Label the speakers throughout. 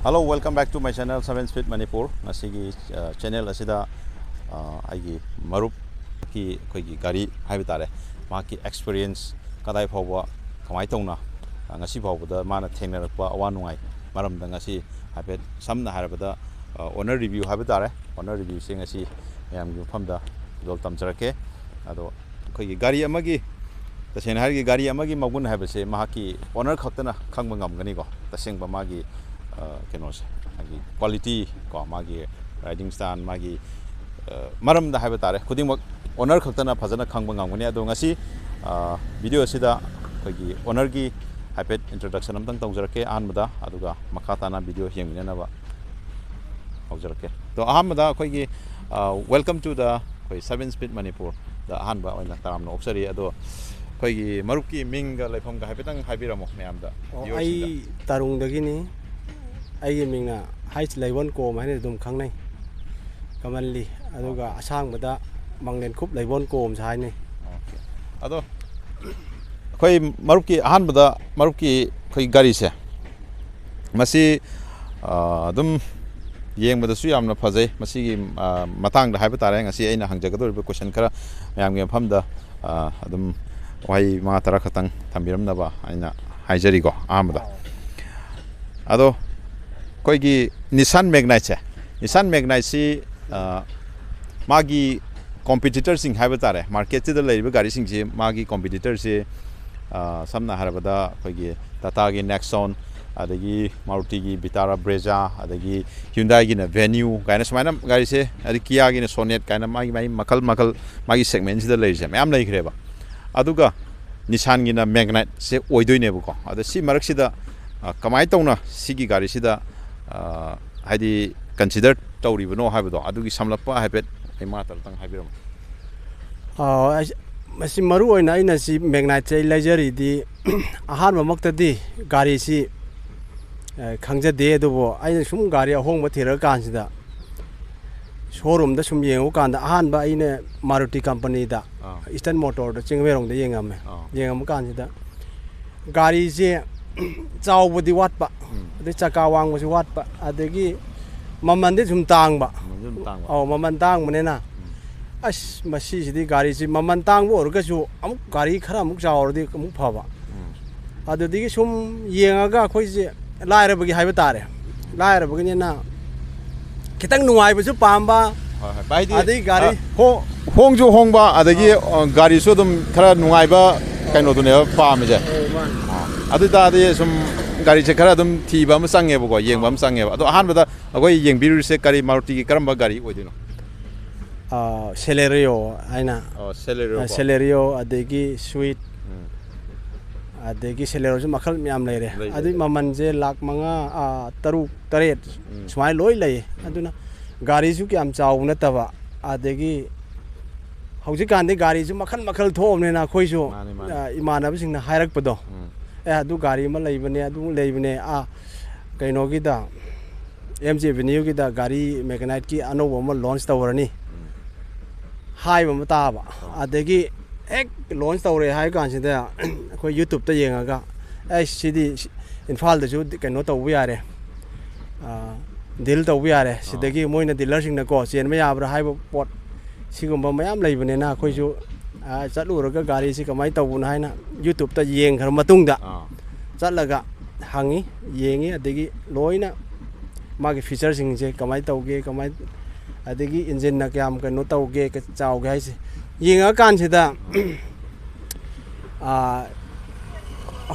Speaker 1: Hello, welcome back to my channel 7 Speed Manipur. Masigi channel asida aigi marup ki koigi gari haibitare maki experience kadai phawwa kamai tongna ngasi phawbada mana thengnarakpa awanungai maramda ngasi habet samna harabada owner review habitare owner review sing ngasi yamgi famda dol tamjarake ado koigi gari amagi tasena hargi gari amagi magun habese mahaki owner khaktana khangba ngamgani ko tasengba magi kenos magi quality ko magi riding stand magi maram da haibitare khuding owner khaktana phajana khangba ngamgani ado ngasi video sida koigi owner gi habet introduction amtang tawjarake anmada aduga makhatana video yengminaba hawjarake to ahamada koigi welcome to the 7 Speed Manipur the ahanba oina taramna obsari ado koigi marupki minga laifam ga habetang habiramo mayamda
Speaker 2: ai tarung dagini ai mingna height leibon ko mane dum khangnai kamanli aduga asang bada manglen khup leibon ko om sai ni
Speaker 1: ado koi marupki ahan bada marupki koi gari se masi dum yeng bada su yamna phajai masi gi matang da haiba tare ngasi aina hangjagador question khara mayam gi famda adum wai ma tara khatang thambiram naba aina haijari go amada ado koigi Nissan Magnite Nissan Magnite si magi competitor sing haibitare market da leiba gari sing si magi competitor si samna harabada koigi Tata gi Nexon adagi Maruti gi Vitara Brezza adagi Hyundai gi na Venue kaina smaina gari se adi Kia gi na Sonet kaina magi makal magi segment si da leise mayam leikreba aduga Nissan gi na Magnite se oidoinebo ko ada si marak sida kamai tawna sigi gari sida haidi consider tawribano haibado adugi samlappa haibet ema tartang haibiram
Speaker 2: masi maru oina aina si Magnite leisure di ahan maktadi gari si khangja de dobo aina sum gari ahong thira kansida showroom da sum yengu kanda ahan ba aina Maruti company da Eastern Motor da chingwerong da yengam kansida gari si chawbudi watpa de chaka wangbu watpa adagi mamandi sum tangba maman tang manena as masi sidi gari si maman tang bo orgasu amuk gari khara amuk chawrdi amuk phaba adudi sum yengaga khoi si lairabagi haiba tare lairabagi na kitang nuai bu pamba adi gari
Speaker 1: hongju hongba adagi gari so dum khara nuai ba kaino dune pamje adu da de sum gari che khara dum thiba am sange bo yengba am sange ado ahan bada agoi yengbiru se gari Maruti gi karamba gari oidino
Speaker 2: Celerio aina Celerio adegi Sweet adegi Celerio su makhal myam leire adu mamanje lakh manga taruk taret smai loi lei aduna gari su kyam chaw na taba adegi hauji kan de gari su makhal thomne na khoi su imanab sing na hairak pado adu gari ma leibane kaino gi da MJ Avenue gi da gari Magnite ki anoba ma launch tawrani hai ba ta ba adegi ek launch tawre hai kan sida khoi YouTube ta yengaga sidi Imphal da su kaino taw yare deal taw yare sidagi moina dealer sing na ko chen ma yabra hai ba pot sigumba mayam leibane na khoi su chatluroga gari si kamai tawun haina YouTube ta yeng khar matungda chatlaga hangi yengi adegi loina magi feature sing je kamai tawge kamai adegi engine na kyam ka no tawge ka chawge haise yenga kan sida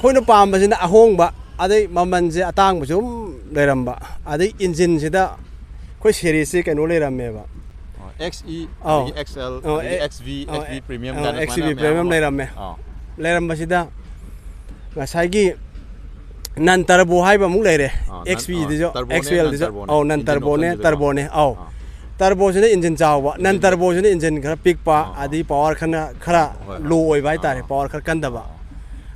Speaker 2: hoina pam basina ahongba adei mamanje atang busum leramba adei engine sida khoi series se kano lerammeba
Speaker 1: XE, XL, XV Premium
Speaker 2: XV Premium leram basida ngasai nan turbo haiba muk leire XV dijo XL dijo nan turbo ne turbo sine engine chawba nan turbo sine engine khara pick pa adi power khara low oi bai tare power khara kandaba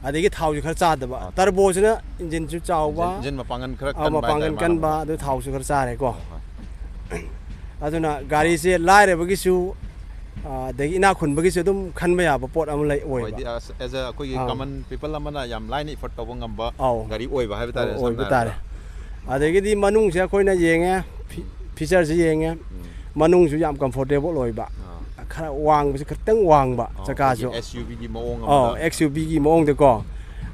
Speaker 2: adigi thau khara chadaba turbo sine engine chu chawba
Speaker 1: engine mapangan khara
Speaker 2: kanba adu thau su khara chare ko aduna gari se laire bagi su dagi ina khun bagi su dum khanba ya ba pot am lai oi ba
Speaker 1: as a koi common people amana yam line effort to ngamba gari oi ba ha bitare
Speaker 2: ꯑꯗꯒꯤꯗꯤ ꯃꯅꯨꯡꯁꯦ ꯑꯩꯈꯣꯏꯅ ꯌꯦꯡꯉꯦ ꯐꯤꯆꯔꯁꯤ ꯌꯦꯡꯉꯦ ꯃꯅꯨꯡꯁꯨ ꯌꯥꯝ comfortable ꯑꯣꯏꯕ ꯈꯔ ꯋꯥꯡꯕꯁꯤ ꯈꯤꯇꯪ ꯋꯥꯡꯕ ꯆꯀꯥꯁꯨ
Speaker 1: SUV ꯒꯤ ꯃꯑꯣꯡ ꯑꯃꯗ
Speaker 2: XUVꯒꯤ ꯃꯑꯣꯡꯗꯀꯣ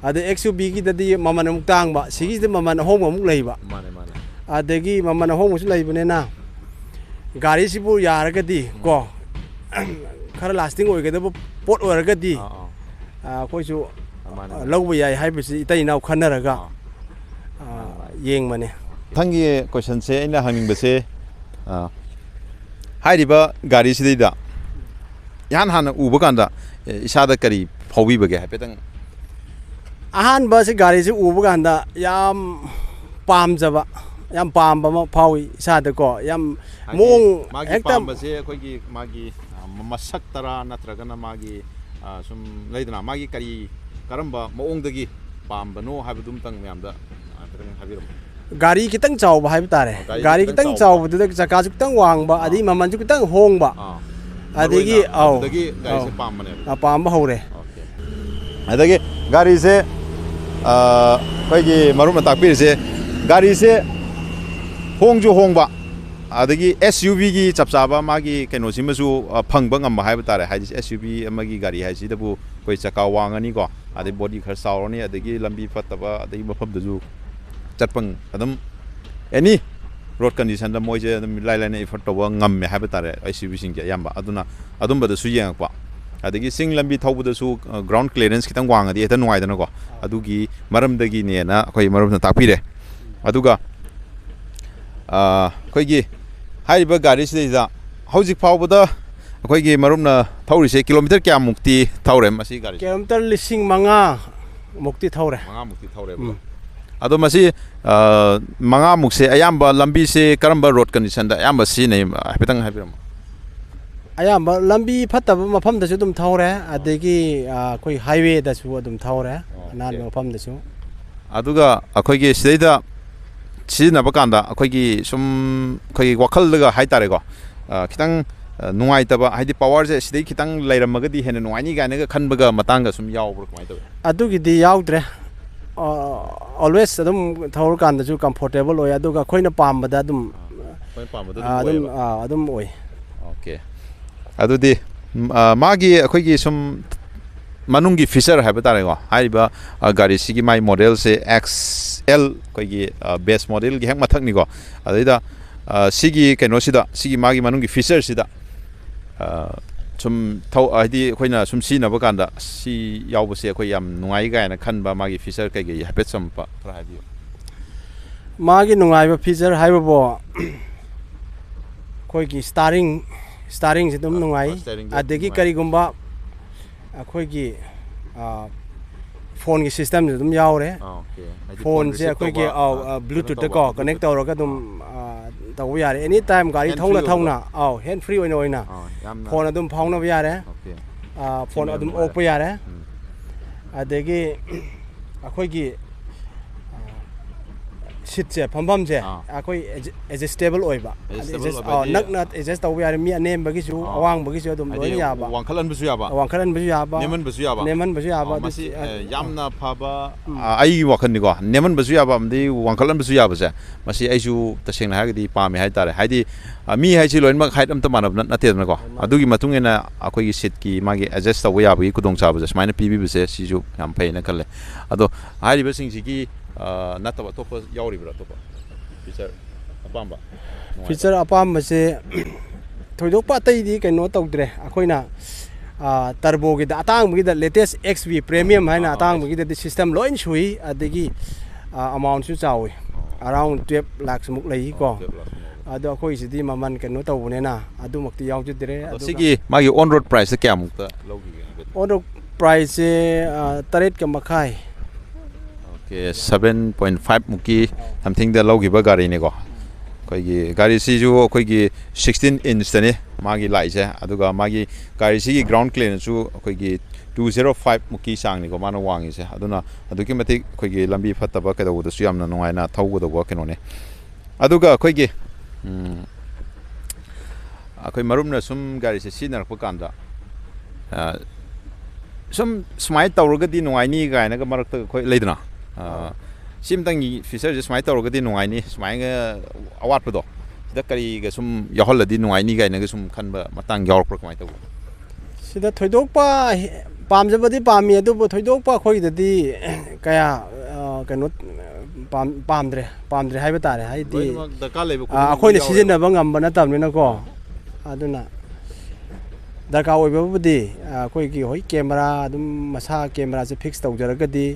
Speaker 2: ꯑꯗꯩ XUVꯒꯤꯗꯗꯤ ꯃꯃꯜ ꯑꯃꯨꯛ ꯇꯥꯡꯕ ꯁꯤꯒꯤꯁꯤꯗ ꯃꯃꯜ ꯑꯍꯣꯡꯕ ꯑꯃꯨꯛ ꯂꯩꯕ
Speaker 1: ꯃꯥꯅꯦ
Speaker 2: ꯑꯗꯒꯤ ꯃꯃꯜ ꯑꯍꯣꯡꯕꯁꯨ ꯂꯩꯕꯅꯤꯅ ꯒꯥꯔꯤꯁꯤꯕꯨ ꯌꯥꯔꯒꯗꯤ ꯀꯣ ꯈꯔ ꯂꯥꯁꯇꯤꯡ ꯑꯣꯏꯒꯗꯕ ꯄꯣꯠ ꯑꯣꯏꯔꯒꯗꯤ ꯑꯩꯈꯣꯏꯁꯨ ꯂꯧꯕ ꯌꯥꯏ ꯍꯥꯏꯕꯁꯤ ꯏꯇꯩ ꯏꯅꯥꯎ ꯈꯟꯅꯔꯒ ꯌꯦꯡꯕꯅꯦ
Speaker 1: ꯃꯊꯪꯒꯤ ꯀꯣꯏꯁꯟꯁꯦ ꯑꯩꯅ ꯍꯪꯅꯤꯡꯕꯁꯦ ꯍꯥꯏꯔꯤꯕ ꯒꯥꯔꯤꯁꯤꯗꯩꯗ ꯏꯍꯥꯟ ꯍꯥꯟꯅ ꯎꯕ ꯀꯥꯟꯗ ꯏꯁꯥꯗ ꯀꯔꯤ ꯐꯥꯎꯕꯤꯕꯒꯦ ꯍꯥꯏꯐꯦꯠꯇꯪ
Speaker 2: ꯑꯍꯥꯟꯕ ꯁꯤ ꯒꯥꯔꯤꯁꯤ ꯎꯕ ꯀꯥꯟꯗ ꯌꯥꯝ ꯄꯥꯝꯖꯕ ꯌꯥꯝ ꯄꯥꯝꯕ ꯑꯃ ꯐꯥꯎꯏ ꯏꯁꯥꯗꯀꯣ ꯌꯥꯝ ꯃꯑꯣꯡ ꯍꯦꯛꯇ
Speaker 1: ꯄꯥꯝꯕꯁꯦ ꯑꯩꯈꯣꯏꯒꯤ ꯃꯥꯒꯤ ꯃꯁꯛꯇꯔꯥ ꯅꯠꯇ꯭ꯔꯒꯅ ꯃꯥꯒꯤ ꯁꯨꯝ ꯂꯩꯗꯅ ꯃꯥꯒꯤ ꯀꯔꯝꯕ ꯃꯑꯣꯡꯗꯒꯤ ꯄꯥꯝꯕꯅꯣ ꯍꯥꯏꯕꯗꯨꯃꯇꯪ ꯃꯌꯥꯝꯗ ꯍꯥꯏꯐꯦꯠꯇꯪ ꯍꯥꯏꯕꯤꯔꯝꯃꯨ
Speaker 2: ꯒꯥꯔꯤ khitang chawba haiba tare gari khitang chawbudda chaka su khitang wangba adi maman su khitang hongba adigi au
Speaker 1: adagi gari se pambane
Speaker 2: pamba hore
Speaker 1: adagi gari se khoi marum na takpir se gari se hongju hongba adagi SUV gi chapchaba magi kaino simasu phangba ngamba haiba tare haidi SUV amagi gari haisi dabu koi chaka wangani ko adi body khar sawrani adagi lambi fattaba adagi mafam daju ꯆꯠꯄ ꯑꯗꯨꯝ ꯑꯦꯅꯤ road ꯀꯟꯗꯤꯁꯟꯗ ꯃꯣꯏꯁꯦ ꯑꯗꯨꯝ ꯂꯥꯏꯅ effort ꯇꯧꯕ ꯉꯝꯃꯦ ꯍꯥꯏꯕ ꯇꯥꯔꯦ SUVꯁꯤꯡꯁꯦ ꯑꯌꯥꯝꯕ ꯑꯗꯨꯅ ꯑꯗꯨꯝꯕꯗꯁꯨ ꯌꯦꯡꯉꯛꯄ ꯑꯗꯒꯤ ꯆꯤꯡ ꯂꯝꯕꯤ ꯊꯧꯕꯗꯁꯨ ꯒ꯭ꯔꯥꯎꯟ ꯀ꯭ꯂꯤꯌꯔꯦꯟꯁ ꯈꯤꯇꯪ ꯋꯥꯡꯉꯗꯤ ꯍꯦꯛꯇ ꯅꯨꯡꯉꯥꯏꯗꯅꯀꯣ ꯑꯗꯨꯒꯤ ꯃꯔꯝꯗꯒꯤꯅꯦꯅ ꯑꯩꯈꯣꯏ ꯃꯔꯨꯞꯅ ꯇꯥꯛꯄꯤꯔꯦ ꯑꯗꯨꯒ ꯑꯩꯈꯣꯏꯒꯤ ꯍꯥꯏꯔꯤꯕ ꯒꯥꯔꯤꯁꯤꯗꯩꯗ ꯍꯧꯖꯤꯛ ꯐꯥꯎꯕꯗ ꯑꯩꯈꯣꯏꯒꯤ ꯃꯔꯨꯞꯅ ꯊꯧꯔꯤꯁꯦ ꯀꯤꯂꯣꯃꯤꯇꯔ ꯀꯌꯥꯃꯨꯛꯇꯤ ꯊꯧꯔꯦ ꯃꯁꯤ ꯒꯥꯔꯤꯁꯦ
Speaker 2: ꯀꯤꯂꯣꯃꯤꯇꯔ 5,000 ꯃꯨꯛꯇꯤ ꯊꯧꯔꯦ
Speaker 1: 5,000 ꯃꯨꯛꯇꯤ ꯊꯧꯔꯦꯕ ꯑꯗꯣ ꯃꯁꯤ 5,000 ꯃꯨꯛꯁꯦ ꯑꯌꯥꯝꯕ ꯂꯝꯕꯤꯁꯦ ꯀꯔꯝꯕ ꯔꯣꯗ ꯀꯟꯗꯤꯁꯟꯗ ꯑꯌꯥꯝꯕ ꯁꯤꯖꯤꯟꯅꯩ ꯍꯥꯏꯐꯦꯠꯇꯪ ꯍꯥꯏꯕꯤꯔꯝꯃꯨ
Speaker 2: ꯑꯌꯥꯝꯕ ꯂꯝꯕꯤ ꯐꯠꯇꯕ ꯃꯐꯝꯗꯁꯨ ꯑꯗꯨꯝ ꯊꯧꯔꯦ ꯑꯗꯒꯤ ꯑꯩꯈꯣꯏ ꯍꯥꯏꯋꯦꯗꯁꯨ ꯑꯗꯨꯝ ꯊꯧꯔꯦ ꯑꯅꯥꯟꯕ ꯃꯐꯝꯗꯁꯨ ꯑꯗꯨꯒ
Speaker 1: ꯑꯩꯈꯣꯏꯒꯤ ꯁꯤꯗꯩꯗ ꯁꯤꯖꯤꯟꯅꯕ ꯀꯥꯟꯗ ꯑꯩꯈꯣꯏꯒꯤ ꯁꯨꯝ ꯑꯩꯈꯣꯏꯒꯤ ꯋꯥꯈꯜꯗꯒ ꯍꯥꯏꯇꯥꯔꯦꯀꯣ ꯈꯤꯇꯪ ꯅꯨꯡꯉꯥꯏꯇꯕ ꯍꯥꯏꯗꯤ ꯄꯋꯥꯔꯁꯦ ꯁꯤꯗꯩ ꯈꯤꯇꯪ ꯂꯩꯔꯝꯃꯒꯗꯤ ꯍꯦꯟꯅ ꯅꯨꯡꯉꯥꯏꯅꯤ ꯀꯥꯏꯅꯒ ꯈꯟꯕꯒ ꯃꯇꯥꯡꯒ ꯁꯨꯝ ꯌꯥꯎꯕ꯭ꯔꯥ ꯀꯃꯥꯏꯅ ꯇꯧꯋꯤ
Speaker 2: ꯑꯗꯨꯒꯤꯗꯤ ꯌꯥꯎꯗ꯭ꯔꯦ always ꯑꯗꯨꯝ ꯊꯧꯔꯀꯥꯟꯗꯁꯨ comfortable ꯑꯣꯏ ꯑꯗꯨꯒ ꯑꯩꯈꯣꯏꯅ ꯄꯥꯝꯕꯗ ꯑꯗꯨꯝ ꯑꯣꯏ
Speaker 1: ꯑꯣꯀꯦ ꯑꯗꯨꯗꯤ ꯃꯥꯒꯤ ꯑꯩꯈꯣꯏꯒꯤ ꯁꯨꯝ ꯃꯅꯨꯡꯒꯤ ꯐꯤꯆꯔ ꯍꯥꯏꯕ ꯇꯥꯔꯦꯀꯣ ꯍꯥꯏꯔꯤꯕ ꯒꯥꯔꯤꯁꯤꯒꯤ ꯃꯥꯏ ꯃꯣꯗꯦꯜꯁꯦ XL ꯑꯩꯈꯣꯏꯒꯤ ꯕꯦꯁ ꯃꯣꯗꯦꯜꯒꯤ ꯍꯦꯛ ꯃꯊꯛꯅꯤꯀꯣ ꯑꯗꯩꯗ ꯁꯤꯒꯤ ꯀꯩꯅꯣꯁꯤꯗ ꯁꯤꯒꯤ ꯃꯥꯒꯤ ꯃꯅꯨꯡꯒꯤ ꯐꯤꯆꯔꯁꯤꯗ ꯁꯨꯝ ꯍꯥꯏꯗꯤ ꯑꯩꯈꯣꯏꯅ ꯁꯨꯝ ꯁꯤꯖꯤꯟꯅꯕ ꯀꯥꯟꯗ ꯁꯤ ꯌꯥꯎꯕꯁꯦ ꯑꯩꯈꯣꯏ ꯌꯥꯝ ꯅꯨꯡꯉꯥꯏ ꯀꯥꯏꯅ ꯈꯟꯕ ꯃꯥꯒꯤ ꯐꯤꯆꯔ ꯀꯩꯀꯩ ꯍꯥꯏꯐꯦꯠ ꯆꯝꯄ ꯈꯔ ꯍꯥꯏꯕꯤꯌꯨ
Speaker 2: ꯃꯥꯒꯤ ꯅꯨꯡꯉꯥꯏꯕ ꯐꯤꯆꯔ ꯍꯥꯏꯕꯕꯨ ꯑꯩꯈꯣꯏꯒꯤ ꯁ꯭ꯇꯥꯔꯤꯡꯁꯤ ꯑꯗꯨꯝ ꯅꯨꯡꯉꯥꯏ ꯑꯗꯒꯤ ꯀꯔꯤꯒꯨꯝꯕ ꯑꯩꯈꯣꯏꯒꯤ ꯐꯣꯟꯒꯤ ꯁꯤꯁꯇꯦꯝꯁꯨ ꯑꯗꯨꯝ ꯌꯥꯎꯔꯦ ꯐꯣꯟꯁꯦ ꯑꯩꯈꯣꯏꯒꯤ ꯕ꯭ꯂꯨꯇꯨꯠꯇꯀꯣ ꯀꯅꯦꯛ ꯇꯧꯔꯒ ꯑꯗꯨꯝ ꯇꯧꯕ ꯌꯥꯔꯦ ꯑꯦꯅꯤ ꯇꯥꯏꯝ ꯒꯥꯔꯤ ꯊꯧꯅ ꯍꯦꯟ ꯐ꯭ꯔꯤ ꯑꯣꯏꯅ ꯐꯣꯟ ꯑꯗꯨꯝ ꯐꯥꯎꯅꯕ ꯌꯥꯔꯦ ꯐꯣꯟ ꯑꯗꯨꯝ ꯑꯣꯛꯄ ꯌꯥꯔꯦ ꯑꯗꯒꯤ ꯑꯩꯈꯣꯏꯒꯤ ꯁꯤꯠꯁꯦ ꯐꯝꯐꯝꯁꯦ ꯑꯩꯈꯣꯏ ꯑꯦꯗꯖꯁꯇꯦꯕꯜ ꯑꯣꯏꯕ ꯅꯛꯅ ꯑꯦꯗꯖꯁט ꯇꯧꯕ ꯌꯥꯔꯦ ꯃꯤ ꯑꯅꯦꯝꯕꯒꯤꯁꯨ ꯑꯋꯥꯡꯕꯒꯤꯁꯨ ꯑꯗꯨꯝ ꯂꯣꯏꯅ ꯌꯥꯕ
Speaker 1: ꯋꯥꯡꯈꯠꯍꯟꯕꯁꯨ ꯌꯥꯕ
Speaker 2: ꯅꯦꯝꯍꯟꯕꯁꯨ ꯌꯥꯕ
Speaker 1: ꯃꯁꯤ ꯌꯥꯝꯅ ꯐꯕ ꯑꯩꯒꯤ ꯋꯥꯈꯜꯅꯤꯀꯣ ꯅꯦꯝꯍꯟꯕꯁꯨ ꯌꯥꯕ ꯑꯃꯗꯤ ꯋꯥꯡꯈꯠꯍꯟꯕꯁꯨ ꯌꯥꯕꯁꯦ ꯃꯁꯤ ꯑꯩꯁꯨ ꯇꯁꯦꯡꯅ ꯍꯥꯏꯔꯒꯗꯤ ꯄꯥꯝꯃꯦ ꯍꯥꯏꯇꯥꯔꯦ ꯍꯥꯏꯗꯤ ꯃꯤ ꯍꯥꯏꯁꯤ ꯂꯣꯏꯅꯃꯛ ꯍꯥꯏꯠ ꯑꯝꯇ ꯃꯥꯟꯅꯕ ꯅꯠꯇꯦꯗꯅꯀꯣ ꯑꯗꯨꯒꯤ ꯃꯇꯨꯡ ꯏꯟꯅ ꯑꯩꯈꯣꯏꯒꯤ ꯁꯤꯠꯀꯤ ꯃꯥꯒꯤ ꯑꯦꯗꯖꯁט ꯇꯧꯕ ꯌꯥꯕꯒꯤ ꯈꯨꯗꯣꯡꯆꯥꯕꯁꯦ ꯁꯨꯃꯥꯏꯅ ꯄꯤꯕꯤꯕꯁꯦ ꯁꯤꯁꯨ ꯌꯥꯝ ꯐꯩꯅ ꯈꯜꯂꯦ ꯑꯗꯣ ꯍꯥꯏꯔꯤꯕꯁꯤꯡꯁꯤꯒꯤ ꯅꯠꯇꯕ ꯑꯇꯣꯞꯄ ꯌꯥꯎꯔꯤꯕ꯭ꯔꯥ ꯑꯇꯣꯞꯄ
Speaker 2: ꯐꯤꯆꯔ ꯑꯄꯥꯝꯕꯁꯦ ꯊꯣꯏꯗꯣꯛꯄ ꯑꯇꯩꯗꯤ ꯀꯩꯅꯣ ꯇꯧꯗ꯭ꯔꯦ ꯑꯩꯈꯣꯏꯅ ꯇꯔꯕꯣꯒꯤꯗ ꯑꯇꯥꯡꯕꯒꯤꯗ ꯂꯦꯇꯦꯁ XV ꯄ꯭ꯔꯤꯃꯤꯌꯝ ꯍꯥꯏꯅ ꯑꯇꯥꯡꯕꯒꯤꯗꯗꯤ ꯁꯤꯁꯇꯦꯝ ꯂꯣꯏ ꯁꯨꯏ ꯑꯗꯒꯤ ꯑꯃꯥꯎꯟꯠꯁꯨ ꯆꯥꯎꯏ ꯑꯔꯥꯎꯟ 12 lakhsꯃꯨꯛ ꯂꯩꯀꯣ ꯑꯗꯣ ꯑꯩꯈꯣꯏꯁꯤꯗꯤ ꯃꯃꯜ ꯀꯩꯅꯣ ꯇꯧꯕꯅꯤꯅ ꯑꯗꯨꯃꯛꯇꯤ ꯌꯥꯎꯖꯗ꯭ꯔꯦ
Speaker 1: ꯁꯤꯒꯤ ꯃꯥꯒꯤ ꯑꯣꯟ ꯔꯣꯗ ꯄ꯭ꯔꯥꯏꯁꯁꯦ ꯀꯌꯥꯃꯨꯛꯇ ꯂꯧꯈꯤꯒꯦ
Speaker 2: ꯑꯣꯟ ꯔꯣꯗ ꯄ꯭ꯔꯥꯏꯁꯁꯦ 8.5
Speaker 1: 7.5 ꯃꯨꯛꯀꯤ ꯁꯝꯊꯤꯡꯗ ꯂꯧꯈꯤꯕ ꯒꯥꯔꯤꯅꯤꯀꯣ ꯑꯩꯈꯣꯏꯒꯤ ꯒꯥꯔꯤꯁꯤꯁꯨ ꯑꯩꯈꯣꯏꯒꯤ 16 ꯏꯟꯆꯇꯅꯤ ꯃꯥꯒꯤ ꯂꯥꯛꯏꯁꯦ ꯑꯗꯨꯒ ꯃꯥꯒꯤ ꯒꯥꯔꯤꯁꯤꯒꯤ ꯒ꯭ꯔꯥꯎꯟ ꯀ꯭ꯂꯤꯌꯔꯦꯟꯁꯁꯨ ꯑꯩꯈꯣꯏꯒꯤ 205 ꯃꯨꯛꯀꯤ ꯆꯥꯡꯅꯤꯀꯣ ꯃꯥꯅ ꯋꯥꯡꯉꯤꯁꯦ ꯑꯗꯨꯅ ꯑꯗꯨꯛꯀꯤ ꯃꯇꯤꯛ ꯑꯩꯈꯣꯏꯒꯤ ꯂꯝꯕꯤ ꯐꯠꯇꯕ ꯀꯩꯗꯧꯕꯗꯁꯨ ꯌꯥꯝꯅ ꯅꯨꯡꯉꯥꯏꯅ ꯊꯧꯒꯗꯧꯕ ꯀꯩꯅꯣꯅꯤ ꯑꯗꯨꯒ ꯑꯩꯈꯣꯏꯒꯤ ꯑꯩꯈꯣꯏ ꯃꯔꯨꯞꯅ ꯁꯨꯝ ꯒꯥꯔꯤꯁꯦ ꯁꯤꯖꯤꯟꯅꯔꯛꯄ ꯀꯥꯟꯗ ꯁꯨꯝ ꯁꯨꯃꯥꯏꯅ ꯇꯧꯔꯒꯗꯤ ꯅꯨꯡꯉꯥꯏꯅꯤ ꯀꯥꯏꯅꯒ ꯃꯔꯛꯇ ꯑꯩꯈꯣꯏ ꯂꯩꯗꯅ ꯁꯤꯝꯇꯪꯒꯤ ꯐꯤꯆꯔꯁꯦ ꯁꯨꯃꯥꯏꯅ ꯇꯧꯔꯒꯗꯤ ꯅꯨꯡꯉꯥꯏꯅꯤ ꯁꯨꯃꯥꯏꯅ ꯑꯋꯥꯠꯄꯗꯣ ꯁꯤꯗ ꯀꯔꯤꯒ ꯁꯨꯝ ꯌꯥꯎꯍꯜꯂꯗꯤ ꯅꯨꯡꯉꯥꯏꯅꯤ ꯀꯥꯏꯅꯒ ꯁꯨꯝ ꯈꯟꯕ ꯃꯇꯥꯡ ꯌꯥꯎꯔꯛꯄ꯭ꯔꯥ ꯀꯃꯥꯏꯅ ꯇꯧꯕ
Speaker 2: ꯁꯤꯗ ꯊꯣꯏꯗꯣꯛꯄ ꯄꯥꯝꯖꯕꯗꯤ ꯄꯥꯝꯃꯤ ꯑꯗꯨꯕꯨ ꯊꯣꯏꯗꯣꯛꯄ ꯑꯩꯈꯣꯏꯒꯤꯗꯗꯤ ꯀꯌꯥ ꯀꯩꯅꯣ ꯄꯥꯝꯗ꯭ꯔꯦ ꯍꯥꯏꯕ ꯇꯥꯔꯦ ꯍꯥꯏꯗꯤ
Speaker 1: ꯂꯣꯏꯅꯃꯛ ꯗꯔꯀꯥꯔ ꯂꯩꯕ
Speaker 2: ꯑꯩꯈꯣꯏꯅ ꯁꯤꯖꯤꯟꯅꯕ ꯉꯝꯕ ꯅꯠꯇꯕꯅꯤꯅꯀꯣ ꯑꯗꯨꯅ ꯗꯔꯀꯥꯔ ꯑꯣꯏꯕꯕꯨꯗꯤ ꯑꯩꯈꯣꯏꯒꯤ ꯍꯣꯏ ꯀꯦꯃꯦꯔꯥ ꯑꯗꯨꯝ ꯃꯁꯥ ꯀꯦꯃꯦꯔꯥꯁꯦ ꯐꯤꯛꯁ ꯇꯧꯖꯔꯒꯗꯤ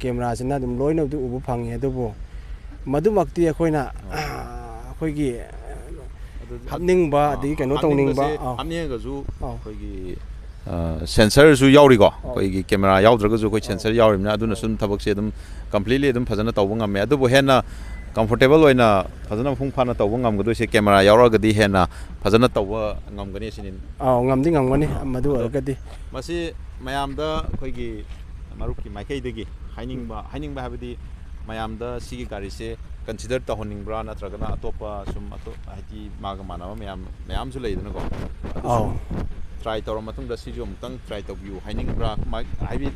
Speaker 2: ꯀꯦꯃꯦꯔꯥꯁꯤꯅ ꯑꯗꯨꯝ ꯂꯣꯏꯅꯕꯨꯗꯤ ꯎꯕ ꯐꯪꯉꯤ ꯑꯗꯨꯕꯨ ꯃꯗꯨꯃꯛꯇꯤ ꯑꯩꯈꯣꯏꯅ ꯑꯩꯈꯣꯏꯒꯤ ꯍꯥꯞꯅꯤꯡꯕ ꯑꯗꯒꯤ ꯀꯩꯅꯣ ꯇꯧꯅꯤꯡꯕ
Speaker 1: ꯍꯥꯞꯅꯤꯡꯉꯒꯁꯨ ꯑꯩꯈꯣꯏꯒꯤ ꯁꯦꯟꯁꯔꯁꯨ ꯌꯥꯎꯔꯤꯀꯣ ꯑꯩꯈꯣꯏꯒꯤ ꯀꯦꯃꯦꯔꯥ ꯌꯥꯎꯗ꯭ꯔꯒꯁꯨ ꯑꯩꯈꯣꯏ ꯁꯦꯟꯁꯔ ꯌꯥꯎꯔꯤꯕꯅꯤꯅ ꯑꯗꯨꯅ ꯁꯨꯝ ꯊꯕꯛꯁꯦ ꯑꯗꯨꯝ ꯀꯝꯄ꯭ꯂꯤꯠꯂꯤ ꯑꯗꯨꯝ ꯐꯖꯅ ꯇꯧꯕ ꯉꯝꯃꯦ ꯑꯗꯨꯕꯨ ꯍꯦꯟꯅ ꯀꯝꯐꯣꯔꯇꯦꯕꯜ ꯑꯣꯏꯅ ꯐꯖꯅ ꯃꯄꯨꯡ ꯐꯥꯅ ꯇꯧꯕ ꯉꯝꯒꯗꯣꯏꯁꯦ ꯀꯦꯃꯦꯔꯥ ꯌꯥꯎꯔꯒꯗꯤ ꯍꯦꯟꯅ ꯐꯖꯅ ꯇꯧꯕ ꯉꯝꯒꯅꯤ ꯁꯤꯅꯤ
Speaker 2: ꯉꯝꯗꯤ ꯉꯝꯒꯅꯤ ꯃꯗꯨ ꯑꯣꯏꯔꯒꯗꯤ
Speaker 1: ꯃꯁꯤ ꯃꯌꯥꯝꯗ ꯑꯩꯈꯣꯏꯒꯤ ꯃꯔꯨꯞꯀꯤ ꯃꯥꯏꯀꯩꯗꯒꯤ ꯍꯥꯏꯅꯤꯡꯕ ꯍꯥꯏꯕꯗꯤ ꯃꯌꯥꯝꯗ ꯁꯤꯒꯤ ꯒꯥꯔꯤꯁꯦ ꯀꯟꯁꯤꯗꯔ ꯇꯧꯍꯟꯅꯤꯡꯕ꯭ꯔꯥ ꯅꯠꯇ꯭ꯔꯒꯅ ꯑꯇꯣꯞꯄ ꯁꯨꯝ ꯍꯥꯏꯗꯤ ꯃꯥꯒ ꯃꯥꯟꯅꯕ ꯃꯌꯥꯝꯁꯨ ꯂꯩꯗꯅꯀꯣ ꯑꯗꯨ ꯁꯨꯝ ꯇ꯭ꯔꯥꯏ ꯇꯧꯔ ꯃꯇꯨꯡꯗ ꯁꯤꯁꯨ ꯑꯃꯨꯛꯇꯪ ꯇ꯭ꯔꯥꯏ ꯇꯧꯕꯤꯌꯨ ꯍꯥꯏꯅꯤꯡꯕ꯭ꯔꯥ ꯍꯥꯏꯗꯤ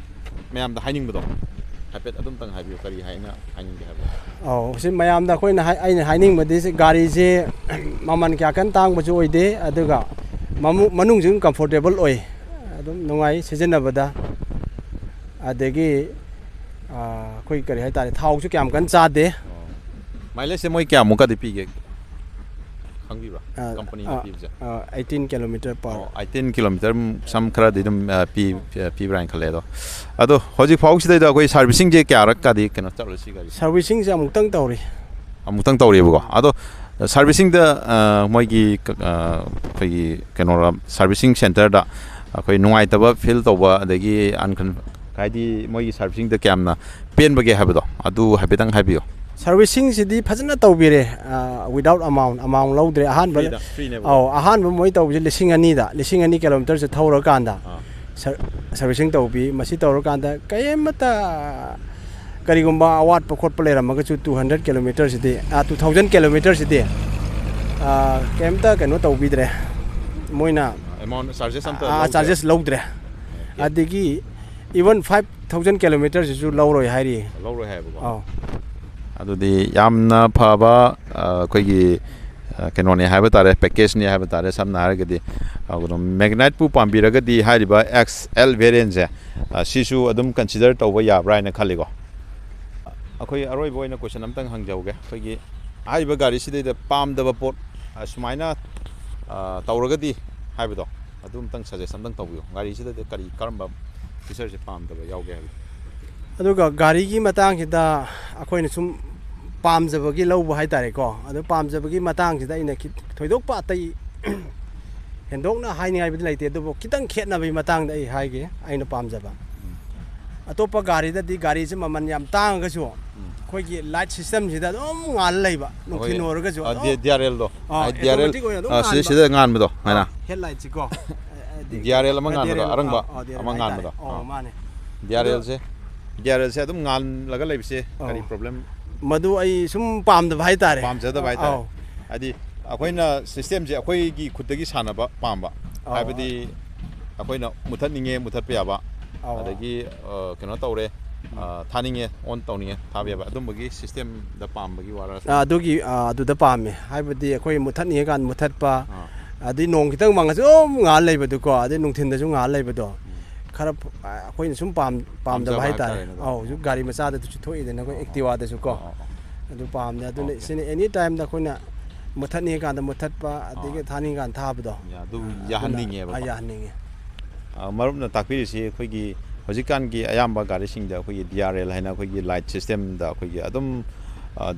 Speaker 1: ꯃꯌꯥꯝꯗ ꯍꯥꯏꯅꯤꯡꯕꯗꯣ ꯍꯥꯏꯐꯦꯠ ꯑꯗꯨꯝꯇꯪ ꯍꯥꯏꯕꯤꯌꯨ ꯀꯔꯤ ꯍꯥꯏꯅꯤꯡꯒꯦ ꯍꯥꯏꯕ
Speaker 2: ꯁꯤ ꯃꯌꯥꯝꯗ ꯑꯩꯅ ꯍꯥꯏꯅꯤꯡꯕꯗꯤ ꯒꯥꯔꯤꯁꯦ ꯃꯃꯜ ꯀꯌꯥ ꯀꯟꯅ ꯇꯥꯡꯕꯁꯨ ꯑꯣꯏꯗꯦ ꯑꯗꯨꯒ ꯃꯅꯨꯡꯁꯨ ꯀꯝꯐꯣꯔꯇꯦꯕꯜ ꯑꯣꯏ ꯑꯗꯨꯝ ꯅꯨꯡꯉꯥꯏ ꯁꯤꯖꯤꯟꯅꯕꯗ ꯑꯗꯒꯤ ꯑꯩꯈꯣꯏ ꯀꯔꯤ ꯍꯥꯏꯇꯥꯔꯦ ꯊꯥꯎꯁꯨ ꯀꯌꯥꯝ ꯀꯟꯅ ꯆꯥꯗꯦ
Speaker 1: ꯃꯥꯏꯂꯦꯖꯁꯦ ꯃꯣꯏ ꯀꯌꯥꯃꯨꯛꯀꯗꯤ ꯄꯤꯒꯦ ꯈꯪꯕꯤꯕ꯭ꯔꯥ ꯀꯝꯄꯅꯤꯅ ꯄꯤꯕꯁꯦ
Speaker 2: 18 ꯀꯤꯂꯣꯃꯤꯇꯔ ꯄꯔ
Speaker 1: 18 ꯀꯤꯂꯣꯃꯤꯇꯔ ꯁꯝ ꯈꯔꯗꯤ ꯑꯗꯨꯝ ꯄꯤꯕ꯭ꯔꯥ ꯍꯥꯏꯅ ꯈꯜꯂꯦ ꯑꯗꯣ ꯍꯧꯖꯤꯛ ꯐꯥꯎꯁꯤꯗꯩꯗ ꯑꯩꯈꯣꯏ ꯁꯥꯔꯚꯤꯁꯤꯡꯁꯦ ꯀꯌꯥꯔꯛꯀꯗꯤ ꯀꯩꯅꯣ ꯇꯧꯔꯦ ꯁꯤ ꯒꯥꯔꯤ
Speaker 2: ꯁꯥꯔꯚꯤꯁꯤꯡꯁꯦ
Speaker 1: ꯑꯃꯨꯛꯇꯪ ꯇꯧꯔꯤꯕꯀꯣ ꯑꯗꯣ ꯁꯥꯔꯚꯤꯁꯤꯡꯗ ꯃꯣꯏꯒꯤ ꯑꯩꯈꯣꯏꯒꯤ ꯀꯩꯅꯣ ꯁꯥꯔꯚꯤꯁꯤꯡ ꯁꯦꯟꯇꯔꯗ ꯑꯩꯈꯣꯏ ꯅꯨꯡꯉꯥꯏꯇꯕ ꯐꯤꯜ ꯇꯧꯕ ꯑꯗꯒꯤ ꯍꯥꯏꯗꯤ ꯃꯣꯏꯒꯤ ꯁꯥꯔꯚꯤꯁꯤꯡꯗ ꯀꯌꯥꯝꯅ ꯄꯦꯟꯕꯒꯦ ꯍꯥꯏꯕꯗꯣ ꯑꯗꯨ ꯍꯥꯏꯐꯦꯠꯇꯪ ꯍꯥꯏꯕꯤꯌꯨ
Speaker 2: ꯁꯥꯔꯚꯤꯁꯤꯡꯁꯤꯗꯤ ꯐꯖꯅ ꯇꯧꯕꯤꯔꯦ ꯋꯤꯗꯥꯎꯠ ꯑꯃꯥꯎꯟ ꯂꯧꯗ꯭ꯔꯦ ꯑꯍꯥꯟꯕ ꯃꯣꯏ ꯇꯧꯕꯁꯦ 2,000 ꯀꯤꯂꯣꯃꯤꯇꯔꯁꯦ ꯊꯧꯔꯀꯥꯟꯗ ꯁꯥꯔꯚꯤꯁꯤꯡ ꯇꯧꯕꯤ ꯃꯁꯤ ꯇꯧꯔꯀꯥꯟꯗ ꯀꯔꯤꯃꯠꯇ ꯀꯔꯤꯒꯨꯝꯕ ꯑꯋꯥꯠꯄ ꯈꯣꯠꯄ ꯂꯩꯔꯝꯃꯒꯁꯨ 200 ꯀꯤꯂꯣꯃꯤꯇꯔꯁꯤꯗꯤ 2,000 ꯀꯤꯂꯣꯃꯤꯇꯔꯁꯤꯗꯤ ꯀꯩꯝꯇ ꯀꯩꯅꯣ ꯇꯧꯕꯤꯗ꯭ರೆ ꯃꯣꯏꯅ ꯆꯥꯔꯖꯦꯁ ꯂꯧꯗ꯭ꯔꯦ ꯑꯗꯒꯤ ꯏꯚꯟ 5,000 ꯀꯤꯂꯣꯃꯤꯇꯔꯁꯤꯁꯨ ꯂꯧꯔꯣꯏ
Speaker 1: ꯍꯥꯏꯕꯀꯣ ꯑꯗꯨꯗꯤ ꯌꯥꯝꯅ ꯐꯕ ꯑꯩꯈꯣꯏꯒꯤ ꯀꯩꯅꯣꯅꯦ ꯍꯥꯏꯕ ꯇꯥꯔꯦ ꯄꯦꯀꯦꯖꯅꯤ ꯍꯥꯏꯕ ꯇꯥꯔꯦ ꯁꯝꯅ ꯍꯥꯏꯔꯒꯗꯤ ꯃꯦꯒꯅꯥꯏꯠꯄꯨ ꯄꯥꯝꯕꯤꯔꯒꯗꯤ ꯍꯥꯏꯔꯤꯕ XL ꯚꯦꯔꯤꯌꯟꯁꯦ ꯁꯤꯁꯨ ꯑꯗꯨꯝ ꯀꯟꯁꯤꯗꯔ ꯇꯧꯕ ꯌꯥꯕ꯭ꯔꯥ ꯍꯥꯏꯅ ꯈꯜꯂꯤꯀꯣ ꯑꯩꯈꯣꯏ ꯑꯔꯣꯏꯕ ꯑꯣꯏꯅ ꯀꯣꯏꯁꯟ ꯑꯝꯇꯪ ꯍꯪꯖꯧꯒꯦ ꯑꯩꯈꯣꯏꯒꯤ ꯍꯥꯏꯔꯤꯕ ꯒꯥꯔꯤꯁꯤꯗꯩꯗ ꯄꯥꯝꯗꯕ ꯄꯣꯠ ꯁꯨꯃꯥꯏꯅ ꯇꯧꯔꯒꯗꯤ ꯍꯥꯏꯕꯗꯣ ꯑꯗꯨ ꯑꯝꯇꯪ ꯁꯖꯦꯁ ꯑꯝꯇꯪ ꯇꯧꯕꯤꯌꯨ ꯒꯥꯔꯤꯁꯤꯗꯗꯤ ꯀꯔꯝꯕ ꯐꯤꯆꯔꯁꯦ ꯄꯥꯝꯗꯕ ꯌꯥꯎꯒꯦ ꯍꯥꯏꯕꯗꯣ
Speaker 2: ꯑꯗꯨꯒ ꯒꯥꯔꯤꯒꯤ ꯃꯇꯥꯡꯁꯤꯗ ꯑꯩꯈꯣꯏꯅ ꯁꯨꯝ ꯄꯥꯝꯖꯕꯒꯤ ꯂꯧꯕ ꯍꯥꯏꯇꯥꯔꯦꯀꯣ ꯑꯗꯨ ꯄꯥꯝꯖꯕꯒꯤ ꯃꯇꯥꯡꯁꯤꯗ ꯑꯩꯅ ꯊꯣꯏꯗꯣꯛꯄ ꯑꯇꯩ ꯍꯦꯟꯗꯣꯛꯅ ꯍꯥꯏꯅꯤꯡꯉꯥꯏꯕꯗꯤ ꯂꯩꯇꯦ ꯑꯗꯨꯕꯨ ꯈꯤꯇꯪ ꯈꯦꯠꯅꯕꯒꯤ ꯃꯇꯥꯡꯗ ꯑꯩ ꯍꯥꯏꯒꯦ ꯑꯩꯅ ꯄꯥꯝꯖꯕ ꯑꯇꯣꯞꯄ ꯒꯥꯔꯤꯗꯗꯤ ꯒꯥꯔꯤꯁꯦ ꯃꯃꯜ ꯌꯥꯝ ꯇꯥꯡꯉꯒꯁꯨ ꯑꯩꯈꯣꯏꯒꯤ ꯂꯥꯏꯠ ꯁꯤꯁꯇꯦꯝꯁꯤꯗ ꯑꯗꯨꯝ ꯉꯥꯜ ꯂꯩꯕ ꯅꯨꯡꯊꯤꯜ ꯑꯣꯏꯔꯒꯁꯨ
Speaker 1: ꯁꯤꯗ ꯉꯥꯟꯕꯗꯣ
Speaker 2: ꯍꯦꯠ ꯂꯥꯏꯠꯁꯤꯀꯣ
Speaker 1: DRL ꯑꯃ ꯉꯥꯟꯕꯗꯣ ꯑꯔꯪꯕ ꯑꯃ ꯉꯥꯟꯕꯗꯣ
Speaker 2: ꯃꯥꯅꯦ
Speaker 1: DRLꯁꯦ ꯑꯗꯨꯝ ꯉꯥꯜꯂꯒ ꯂꯩꯕꯁꯦ ꯀꯔꯤ ꯄ꯭ꯔꯣꯕ꯭ꯂꯦꯝ
Speaker 2: ꯃꯗꯨ ꯑꯩ ꯁꯨꯝ ꯄꯥꯝꯖꯗꯕ ꯍꯥꯏꯇꯥꯔꯦ
Speaker 1: ꯍꯥꯏꯗꯤ ꯑꯩꯈꯣꯏꯅ ꯁꯤꯁꯇꯦꯝꯁꯦ ꯑꯩꯈꯣꯏꯒꯤ ꯈꯨꯠꯇꯒꯤ ꯁꯥꯟꯅꯕ ꯄꯥꯝꯕ ꯍꯥꯏꯕꯗꯤ ꯑꯩꯈꯣꯏꯅ ꯃꯨꯊꯠꯅꯤꯡꯉꯦ ꯃꯨꯊꯠꯄ ꯌꯥꯕ ꯑꯗꯒꯤ ꯀꯩꯅꯣ ꯇꯧꯔꯦ ꯊꯥꯅꯤꯡꯉꯦ ꯑꯣꯟ ꯇꯧꯅꯤꯡꯉꯦ ꯊꯥꯕ ꯌꯥꯕ ꯑꯗꯨꯝꯕꯒꯤ ꯁꯤꯁꯇꯦꯝꯗ ꯄꯥꯝꯕꯒꯤ ꯋꯥꯔ
Speaker 2: ꯑꯗꯨꯗ ꯄꯥꯝꯃꯦ ꯍꯥꯏꯕꯗꯤ ꯑꯩꯈꯣꯏ ꯃꯨꯊꯠꯅꯤꯡꯉꯀꯥꯟꯗ ꯃꯨꯊꯠꯄ ꯑꯗꯩ ꯅꯣꯡ ꯈꯤꯇꯪ ꯃꯪꯉꯁꯨ ꯑꯗꯨꯝ ꯉꯥꯜ ꯂꯩꯕꯗꯣꯀꯣ ꯑꯗꯩ ꯅꯨꯡꯊꯤꯟꯗꯁꯨ ꯉꯥꯜ ꯂꯩꯕꯗꯣ ꯈꯔ ꯑꯩꯈꯣꯏꯅ ꯁꯨꯝ ꯄꯥꯝꯗꯕ ꯍꯥꯏꯇꯥꯔꯦ ꯍꯧꯖꯤꯛ ꯒꯥꯔꯤ ꯃꯆꯥꯗꯁꯨ ꯊꯣꯛꯏꯗꯅ ꯑꯩꯈꯣꯏ ꯑꯦꯛꯇꯤꯋꯥꯗꯁꯨ ꯀꯣ ꯑꯗꯨ ꯄꯥꯝꯗꯦ ꯑꯗꯨꯅ ꯁꯤꯅ ꯑꯦꯅꯤ ꯇꯥꯏꯝꯗ ꯑꯩꯈꯣꯏꯅ ꯃꯨꯊꯠꯅꯤꯡꯉꯀꯥꯟꯗ ꯃꯨꯊꯠꯄ ꯑꯗꯒꯤ ꯊꯥꯅꯤꯡꯉꯀꯥꯟꯗ ꯊꯥꯕꯗꯣ
Speaker 1: ꯑꯗꯨ ꯌꯥꯍꯟꯅꯤꯡꯉꯦꯕ
Speaker 2: ꯌꯥꯍꯟꯅꯤꯡꯉꯦ
Speaker 1: ꯃꯔꯨꯞꯅ ꯇꯥꯛꯄꯤꯔꯤꯁꯤ ꯑꯩꯈꯣꯏꯒꯤ ꯍꯧꯖꯤꯛꯀꯥꯟꯒꯤ ꯑꯌꯥꯝꯕ ꯒꯥꯔꯤꯁꯤꯡꯗ ꯑꯩꯈꯣꯏꯒꯤ DRL ꯍꯥꯏꯅ ꯑꯩꯈꯣꯏꯒꯤ ꯂꯥꯏꯠ ꯁꯤꯁꯇꯦꯝꯗ ꯑꯩꯈꯣꯏꯒꯤ ꯑꯗꯨꯝ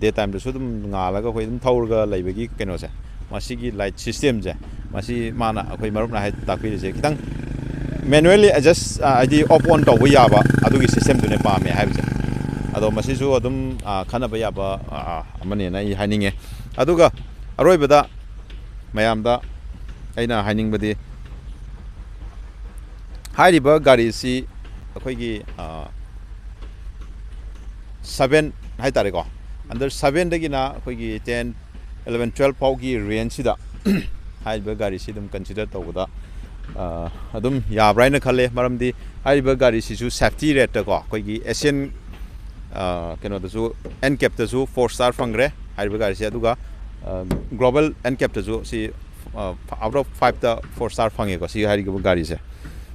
Speaker 1: ꯗꯦ ꯇꯥꯏꯝꯗꯁꯨ ꯑꯗꯨꯝ ꯉꯥꯜꯂꯒ ꯑꯩꯈꯣꯏ ꯑꯗꯨꯝ ꯊꯧꯔꯒ ꯂꯩꯕꯒꯤ ꯀꯩꯅꯣꯁꯦ ꯃꯁꯤꯒꯤ ꯂꯥꯏꯠ ꯁꯤꯁꯇꯦꯝꯁꯦ ꯃꯁꯤ ꯃꯥꯅ ꯑꯩꯈꯣꯏ ꯃꯔꯨꯞꯅ ꯇꯥꯛꯄꯤꯔꯤꯁꯦ ꯈꯤꯇꯪ ꯃꯦꯅꯨꯋꯦꯜꯂꯤ ꯑꯦꯗꯖꯁ ꯍꯥꯏꯗꯤ ꯑꯣꯐ ꯑꯣꯟ ꯇꯧꯕ ꯌꯥꯕ ꯑꯗꯨꯒꯤ ꯁꯤꯁꯇꯦꯝꯗꯨꯅꯦ ꯄꯥꯝꯃꯦ ꯍꯥꯏꯕꯁꯦ ꯑꯗꯣ ꯃꯁꯤꯁꯨ ꯑꯗꯨꯝ ꯈꯟꯅꯕ ꯌꯥꯕ ꯑꯃꯅꯦꯅ ꯑꯩ ꯍꯥꯏꯅꯤꯡꯉꯦ ꯑꯗꯨꯒ ꯑꯔꯣꯏꯕꯗ ꯃꯌꯥꯝꯗ ꯑꯩꯅ ꯍꯥꯏꯅꯤꯡꯕꯗꯤ ꯍꯥꯏꯔꯤꯕ ꯒꯥꯔꯤꯁꯤ ꯑꯩꯈꯣꯏꯒꯤ 7 ꯍꯥꯏꯇꯥꯔꯦꯀꯣ ꯑꯟꯗꯔ 7ꯗꯒꯤꯅ ꯑꯩꯈꯣꯏꯒꯤ 10, 11, 12 ꯐꯥꯎꯒꯤ ꯔꯦꯟꯖꯁꯤꯗ ꯍꯥꯏꯔꯤꯕ ꯒꯥꯔꯤꯁꯤ ꯑꯗꯨꯝ ꯀꯟꯁꯤꯗꯔ ꯇꯧꯕꯗ ꯑꯗꯨꯝ ꯌꯥꯕ꯭ꯔꯥ ꯍꯥꯏꯅ ꯈꯜꯂꯦ ꯃꯔꯝꯗꯤ ꯍꯥꯏꯔꯤꯕ ꯒꯥꯔꯤꯁꯤꯁꯨ ꯁꯦꯐꯇꯤ ꯔꯦꯠꯇꯀꯣ ꯑꯩꯈꯣꯏꯒꯤ ꯀꯩꯅꯣꯗꯁꯨ NCAP-ꯇꯁꯨ 4 star ꯐꯪꯈ꯭ꯔꯦ ꯍꯥꯏꯔꯤꯕ ꯒꯥꯔꯤꯁꯦ ꯑꯗꯨꯒ ꯒ꯭ꯂꯣꯕꯦꯜ NCAP-ꯇꯁꯨ ꯁꯤ out of 5ꯇ 4 star ꯐꯪꯉꯦꯀꯣ ꯁꯤ ꯍꯥꯏꯔꯤꯕ ꯒꯥꯔꯤꯁꯦ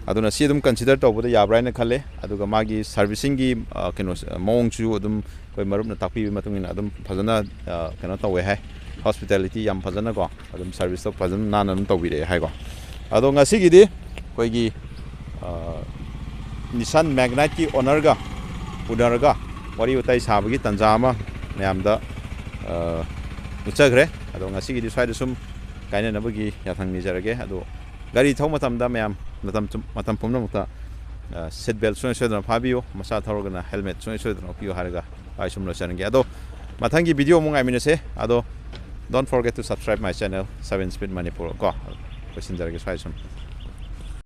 Speaker 1: ꯑꯗꯨꯅ ꯁꯤ ꯑꯗꯨꯝ ꯀꯟꯁꯤꯗꯔ ꯇꯧꯕꯗ ꯌꯥꯕ꯭ꯔꯥ ꯍꯥꯏꯅ ꯈꯜꯂꯦ ꯑꯗꯨꯒ ꯃꯥꯒꯤ ꯁꯥꯔꯚꯤꯁꯤꯡꯒꯤ ꯀꯩꯅꯣꯁꯦ ꯃꯑꯣꯡꯁꯨ ꯑꯗꯨꯝ ꯑꯩꯈꯣꯏ ꯃꯔꯨꯞꯅ ꯇꯥꯛꯄꯤꯕ ꯃꯇꯨꯡ ꯏꯟꯅ ꯑꯗꯨꯝ ꯐꯖꯅ ꯀꯩꯅꯣ ꯇꯧꯋꯦ ꯍꯥꯏ ꯍꯣꯁꯄꯤꯇꯥꯂꯤꯇꯤ ꯌꯥꯝ ꯐꯖꯅꯀꯣ ꯑꯗꯨꯝ ꯁꯥꯔꯚꯤꯁꯇꯣ ꯐꯖꯅ ꯅꯥꯟꯅ ꯑꯗꯨꯝ ꯇꯧꯕꯤꯔꯛꯑꯦ ꯍꯥꯏꯀꯣ ꯑꯗꯣ ꯉꯁꯤꯒꯤꯗꯤ ꯑꯩꯈꯣꯏꯒꯤ ꯅꯤꯁꯥꯟ ꯃꯦꯒꯅꯥꯏꯠꯀꯤ ꯑꯣꯅꯔꯒ ꯎꯅꯔꯒ ꯋꯥꯔꯤ ꯋꯥꯇꯥꯏ ꯁꯥꯕꯒꯤ ꯇꯥꯟꯖꯥ ꯑꯃ ꯃꯌꯥꯝꯗ ꯎꯠꯆꯈ꯭ꯔꯦ ꯑꯗꯣ ꯉꯁꯤꯒꯤꯗꯤ ꯁ꯭ꯋꯥꯏꯗ ꯁꯨꯝ ꯀꯥꯏꯅꯅꯕꯒꯤ ꯌꯥꯊꯪ ꯅꯤꯖꯔꯒꯦ ꯑꯗꯣ ꯒꯥꯔꯤ ꯊꯧꯕ ꯃꯇꯝꯗ ꯃꯌꯥꯝ ꯃꯇꯝ ꯄꯨꯝꯅꯃꯛꯇ ꯁꯤꯠ ꯕꯦꯜ ꯁꯨꯡꯁꯣꯏ ꯁꯣꯏꯗꯅ ꯐꯥꯕꯤꯌꯨ ꯃꯆꯥ ꯊꯧꯔꯒꯅ ꯍꯦꯜꯃꯦꯠ ꯁꯨꯡꯁꯣꯏ ꯁꯣꯏꯗꯅ ꯎꯞꯄꯤꯌꯨ ꯍꯥꯏꯔꯒ ꯑꯩ ꯁꯨꯝ ꯂꯣꯏꯁꯤꯟꯒꯦ ꯑꯗꯣ ꯃꯊꯪꯒꯤ ꯚꯤꯗꯤꯑꯣ ꯑꯃꯨꯛ ꯉꯥꯏꯃꯤꯟꯅꯁꯦ ꯑꯗꯣ don't forget to subscribe my channel 7 Speed Manipur ꯀꯣ ꯂꯣꯏꯁꯤꯟꯖꯔꯒꯦ ꯁ꯭ꯋꯥꯏ ꯁꯨꯝ